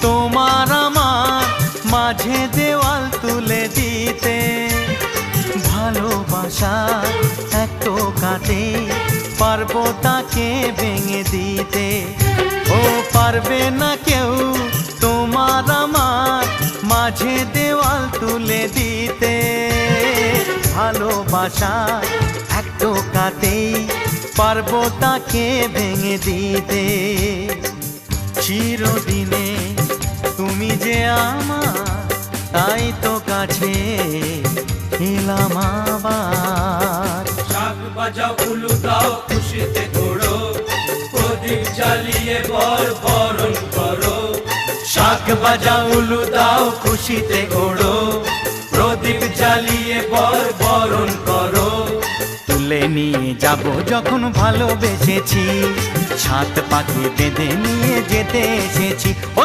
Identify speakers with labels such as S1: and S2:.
S1: তোমার আমার মাঝে দেওয়াল তুলে দিতে, ভালোবাসা এত কাটে পারবো তাকে ভেঙে দিতে। ও পারবে না কেউ তোমার আমার মাঝে দেওয়াল তুলে দিতে, ভালোবাসা একটু কাটেই পারবো তাকে ভেঙে দিতে। চিরদিনে তুমি যে আমার, তাই তো কাছে এলাম আবার।
S2: শাক বাজাও উলু দাও খুশিতে ঘোড়ো, প্রদীপ জ্বালিয়ে বরণ করো।
S1: শাক বাজাও উলু দাও খুশিতে ওড়ো, প্রদীপ জ্বালিয়ে বরণ করো। তুলে নিয়ে যাব যখন ভালোবেসেছি, সাত পাখি বেঁধে নিয়ে যেতে এসেছি। ও